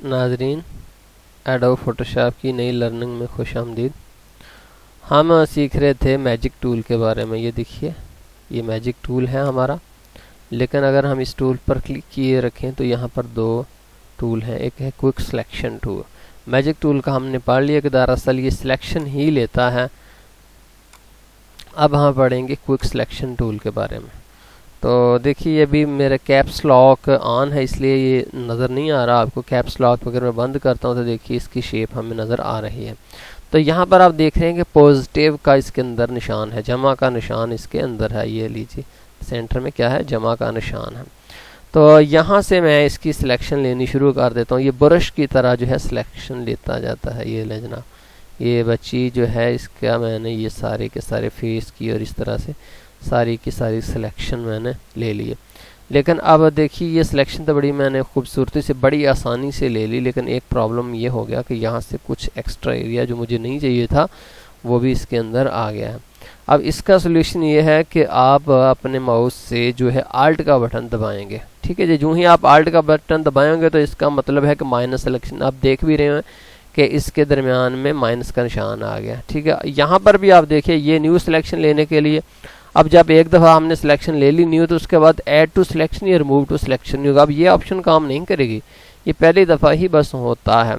नाजरीन, adobe Photoshop की नई लर्निंग में खुशामदीद। हम सीख रहे थे मैजिक टूल के बारे में। ये देखिए, ये मैजिक टूल है हमारा। लेकिन अगर हम इस टूल पर क्लिक किए रखें तो यहाँ पर दो टूल हैं। एक है quick selection tool. Magic tool का हमने पढ़ लिया कि दरअसल ये सिलेक्शन ही लेता है। अब हम पढ़ेंगे क्विक सिलेक्शन टूल के बारे में। तो देखिए, अभी मेरा कैप्स लॉक ऑन है, इसलिए ये नज़र नहीं आ रहा आपको। कैप्स लॉक अगर मैं बंद करता हूँ तो देखिए इसकी शेप हमें नज़र आ रही है। तो यहाँ पर आप देख रहे हैं कि पॉजिटिव का इसके अंदर निशान है, जमा का निशान इसके अंदर है। ये लीजिए, सेंटर में क्या है, जमा का निशान है। तो यहाँ से मैं इसकी सिलेक्शन लेनी शुरू कर देता हूँ। ये ब्रश की तरह जो है सिलेक्शन लेता जाता है। ये ले जनाब, ये बच्ची जो है, इसका मैंने ये सारे के सारे फेस की और इस तरह से सारी की सारी सिलेक्शन मैंने ले ली है। लेकिन अब देखिए, ये सिलेक्शन तो बड़ी मैंने खूबसूरती से बड़ी आसानी से ले ली, लेकिन एक प्रॉब्लम ये हो गया कि यहाँ से कुछ एक्स्ट्रा एरिया जो मुझे नहीं चाहिए था वो भी इसके अंदर आ गया है। अब इसका सोल्यूशन ये है कि आप अपने माउस से जो है आल्ट का बटन दबाएंगे। ठीक है जी, जो ही आप आल्ट का बटन दबाएंगे तो इसका मतलब है कि माइनस सिलेक्शन, आप देख भी रहे हैं कि इसके दरमियान में माइनस का निशान आ गया। ठीक है, यहाँ पर भी आप देखिए, ये न्यू सिलेक्शन लेने के लिए अब जब एक दफ़ा हमने सिलेक्शन ले ली न्यू, तो उसके बाद ऐड टू सिलेक्शन या रिमूव टू सिलेक्शन नहीं होगा। अब ये ऑप्शन काम नहीं करेगी, ये पहली दफ़ा ही बस होता है।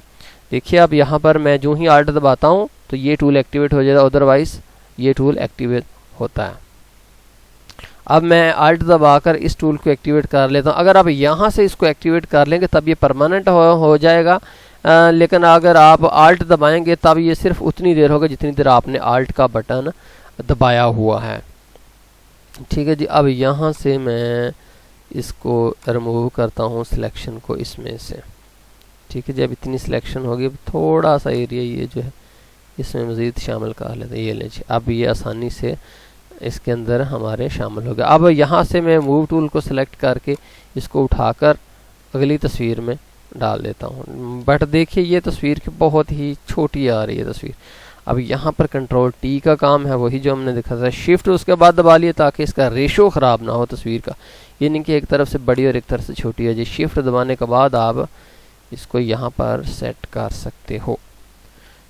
देखिए, अब यहाँ पर मैं जो ही आल्ट दबाता हूँ तो ये टूल एक्टिवेट हो जाएगा, अदरवाइज ये टूल एक्टिवेट होता है। अब मैं आल्ट दबाकर इस टूल को एक्टिवेट कर लेता हूँ। अगर आप यहाँ से इसको एक्टिवेट कर लेंगे तब ये परमानेंट हो जाएगा। लेकिन अगर आप आल्ट दबाएंगे तब ये सिर्फ उतनी देर होगा जितनी देर आपने आल्ट का बटन दबाया हुआ है। ठीक है जी, अब यहाँ से मैं इसको रिमूव करता हूँ सिलेक्शन को इसमें से। ठीक है जी, अब इतनी सिलेक्शन होगी, थोड़ा सा एरिया ये जो है इसमें मज़ीद शामिल कर लेते हैं। ये लीजिए, अब ये आसानी से इसके अंदर हमारे शामिल हो गया। अब यहाँ से मैं मूव टूल को सिलेक्ट करके इसको उठाकर अगली तस्वीर में डाल देता हूँ। बट देखिए, ये तस्वीर की बहुत ही छोटी आ रही है तस्वीर। अब यहाँ पर कंट्रोल टी का काम है, वही जो हमने देखा था। शिफ्ट उसके बाद दबा लिए ताकि इसका रेशो ख़राब ना हो तस्वीर का। ये नहीं कि एक तरफ से बड़ी और एक तरफ से छोटी है जी। शिफ्ट दबाने के बाद आप इसको यहाँ पर सेट कर सकते हो।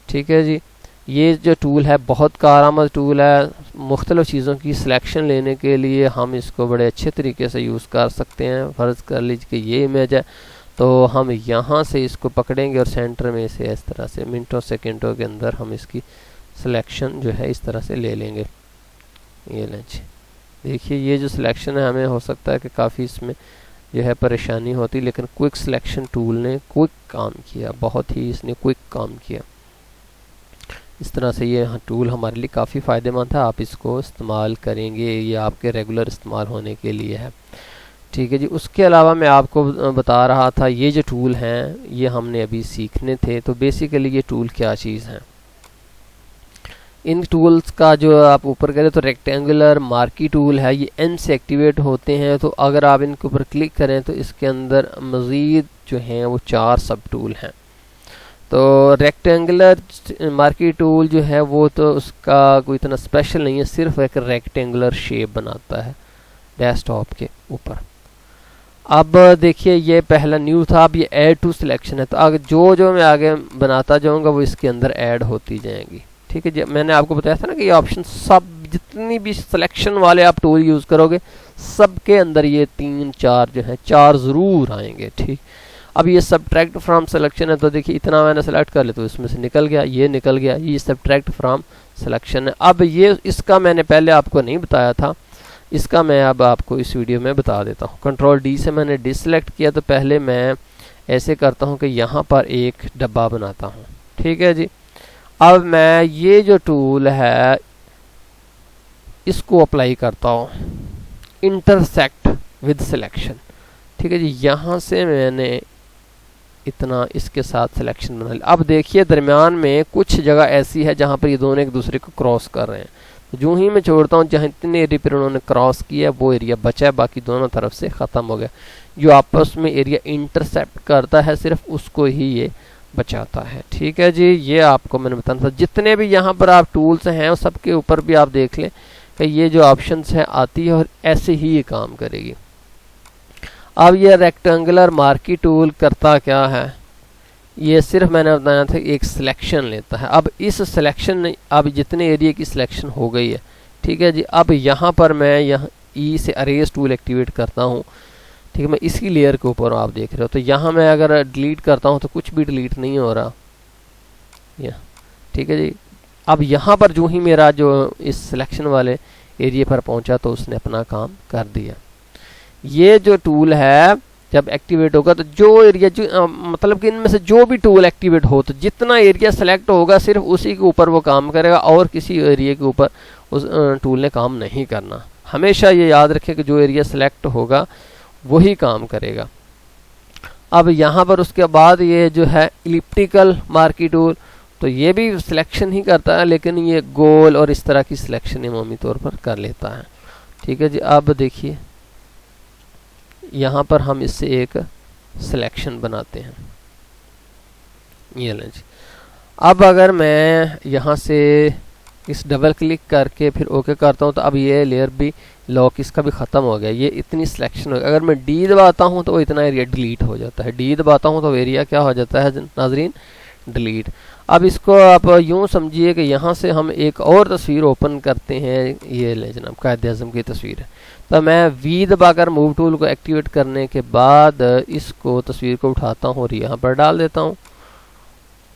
ठीक है जी, ये जो टूल है बहुत कारआमद टूल है। मुख्तलिफ़ चीज़ों की सिलेक्शन लेने के लिए हम इसको बड़े अच्छे तरीके से यूज़ कर सकते हैं। फ़र्ज़ कर लीजिए कि ये इमेज है, तो हम यहाँ से इसको पकड़ेंगे और सेंटर में से इस तरह से मिनटों सेकंडों के अंदर हम इसकी सिलेक्शन जो है इस तरह से ले लेंगे। ये लेंगे, देखिए ये जो सिलेक्शन है, हमें हो सकता है कि काफ़ी इसमें जो है परेशानी होती, लेकिन क्विक सिलेक्शन टूल ने क्विक काम किया, बहुत ही इसने क्विक काम किया। इस तरह से ये टूल हमारे लिए काफ़ी फ़ायदेमंद है। आप इसको इस्तेमाल करेंगे, ये आपके रेगुलर इस्तेमाल होने के लिए है। ठीक है जी, उसके अलावा मैं आपको बता रहा था, ये जो टूल हैं ये हमने अभी सीखने थे। तो बेसिकली ये टूल क्या चीज़ है, इन टूल्स का जो आप ऊपर करें तो रेक्टेंगुलर मार्की टूल है, ये एन से एक्टिवेट होते हैं। तो अगर आप इनके ऊपर क्लिक करें तो इसके अंदर मज़ीद जो हैं वो 4 सब टूल हैं। तो रेक्टेंगुलर मार्की टूल जो है वो तो उसका कोई इतना स्पेशल नहीं है, सिर्फ एक रेक्टेंगुलर शेप बनाता है डेस्कटॉप के ऊपर। अब देखिए, ये पहला न्यू था, अब ये ऐड टू सिलेक्शन है। तो आगे जो मैं आगे बनाता जाऊंगा वो इसके अंदर ऐड होती जाएंगी। ठीक है जी, मैंने आपको बताया था ना कि ये ऑप्शन सब जितनी भी सिलेक्शन वाले आप टूल यूज़ करोगे सबके अंदर ये 3-4 जो है 4 ज़रूर आएंगे। ठीक, अब ये सब्ट्रैक्ट फ्रॉम सिलेक्शन है, तो देखिए इतना मैंने सेलेक्ट कर लिया तो इसमें से निकल गया, ये निकल गया, ये सब्ट्रैक्ट फ्रॉम सिलेक्शन है। अब ये इसका मैंने पहले आपको नहीं बताया था, इसका मैं अब आपको इस वीडियो में बता देता हूँ। कंट्रोल डी से मैंने डिसलेक्ट किया, तो पहले मैं ऐसे करता हूँ कि यहाँ पर एक डब्बा बनाता हूँ। ठीक है जी, अब मैं ये जो टूल है इसको अप्लाई करता हूँ, इंटरसेक्ट विद सिलेक्शन। ठीक है जी, यहाँ से मैंने इतना इसके साथ सिलेक्शन बना लिया। अब देखिए, दरमियान में कुछ जगह ऐसी है जहाँ पर ये दोनों एक दूसरे को क्रॉस कर रहे हैं। जो ही मैं छोड़ता हूँ, जहाँ इतने एरिया पर उन्होंने क्रॉस किया वो एरिया बचा है, बाकी दोनों तरफ से ख़त्म हो गया। जो आपस में एरिया इंटरसेप्ट करता है सिर्फ उसको ही ये बचाता है। ठीक है जी, ये आपको मैंने बताना था। जितने भी यहाँ पर आप टूल्स हैं सबके ऊपर भी आप देख लें कि ये जो ऑप्शंस हैं आती है और ऐसे ही ये काम करेगी। अब ये रेक्टेंगुलर मार्की टूल करता क्या है, ये सिर्फ मैंने बताया था एक सिलेक्शन लेता है। अब इस सिलेक्शन, अब जितने एरिया की सिलेक्शन हो गई है, ठीक है जी। अब यहाँ पर मैं यहाँ ई से अरेज टूल एक्टिवेट करता हूँ, ठीक है। मैं इसी लेयर के ऊपर आप देख रहे हो, तो यहाँ मैं अगर डिलीट करता हूँ तो कुछ भी डिलीट नहीं हो रहा, ठीक है जी। अब यहाँ पर जो ही मेरा जो इस सिलेक्शन वाले एरिया पर पहुँचा तो उसने अपना काम कर दिया। ये जो टूल है जब एक्टिवेट होगा तो जो एरिया जो मतलब कि इनमें से जो भी टूल एक्टिवेट हो तो जितना एरिया सेलेक्ट होगा सिर्फ उसी के ऊपर वो काम करेगा और किसी एरिया के ऊपर उस टूल ने काम नहीं करना। हमेशा ये याद रखें कि जो एरिया सेलेक्ट होगा वही काम करेगा। अब यहाँ पर उसके बाद ये जो है इलिप्टिकल मार्की टूल, तो ये भी सिलेक्शन ही करता है लेकिन ये गोल और इस तरह की सिलेक्शन इमामी तौर पर कर लेता है, ठीक है जी। अब देखिए यहाँ पर हम इससे एक सिलेक्शन बनाते हैं, ये लें जी। अब अगर मैं यहाँ से इस डबल क्लिक करके फिर ओके करता हूँ तो अब ये लेयर भी लॉक इसका भी ख़त्म हो गया। ये इतनी सिलेक्शन हो गई। अगर मैं डी दबाता हूँ तो इतना एरिया डिलीट हो जाता है, डी दबाता हूँ तो एरिया क्या हो जाता है नाजरीन, डिलीट। अब इसको आप यूँ समझिए कि यहाँ से हम एक और तस्वीर ओपन करते हैं, ये ले जनाब कायद आज़म की तस्वीर है। तो मैं वी दबाकर मूव टूल को एक्टिवेट करने के बाद इसको तस्वीर को उठाता हूँ और यहाँ पर डाल देता हूँ।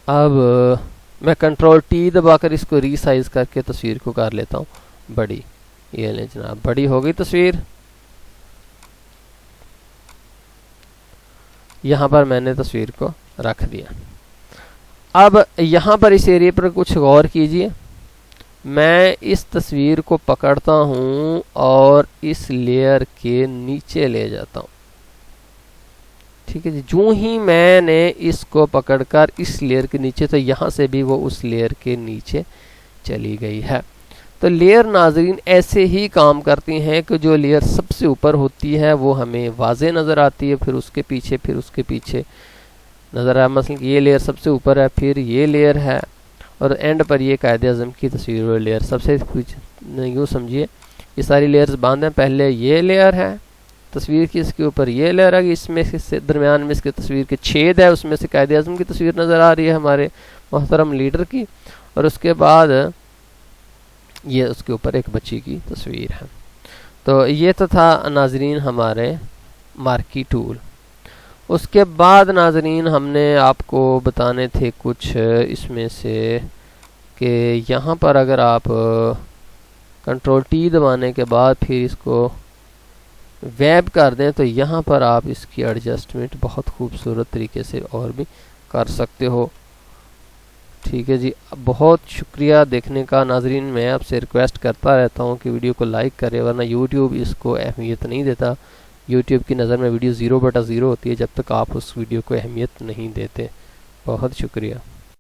अब मैं कंट्रोल टी दबाकर इसको रीसाइज करके तस्वीर को कर लेता हूँ बड़ी, ये ले जनाब बड़ी हो गई तस्वीर। यहाँ पर मैंने तस्वीर को रख दिया। अब यहाँ पर इस एरिया पर कुछ गौर कीजिए, मैं इस तस्वीर को पकड़ता हूँ और इस लेयर के नीचे ले जाता हूँ, ठीक है जी। जो ही मैंने इसको पकड़कर इस लेयर के नीचे, तो यहाँ से भी वो उस लेयर के नीचे चली गई है। तो लेयर नाजरीन ऐसे ही काम करती हैं कि जो लेयर सबसे ऊपर होती है वो हमें वाज़े नज़र आती है, फिर उसके पीछे नज़र आया। मसलन ये लेयर सबसे ऊपर है, फिर ये लेयर है और एंड पर ये कायद आज़म की तस्वीर वाली लेयर सबसे यूँ समझिए ये सारी लेयर्स बांध हैं। पहले ये लेयर है तस्वीर की, इसके ऊपर ये लेयर है, इसमें से दरमियान में इसके तस्वीर के छेद है, उसमें से कायद आज़म की तस्वीर नज़र आ रही है हमारे मोहतरम लीडर की, और उसके बाद ये उसके ऊपर एक बच्ची की तस्वीर है। तो ये तो था नाजरीन हमारे मार्की टूल। उसके बाद नाजरीन हमने आपको बताने थे कुछ इसमें से कि यहाँ पर अगर आप कंट्रोल टी दबाने के बाद फिर इसको वेब कर दें तो यहाँ पर आप इसकी एडजस्टमेंट बहुत खूबसूरत तरीके से और भी कर सकते हो, ठीक है जी। बहुत शुक्रिया देखने का नाजरीन। मैं आपसे रिक्वेस्ट करता रहता हूँ कि वीडियो को लाइक करें, वरना यूट्यूब इसको अहमियत नहीं देता। यूट्यूब की नज़र में वीडियो 0/0 होती है जब तक आप उस वीडियो को अहमियत नहीं देते। बहुत शुक्रिया।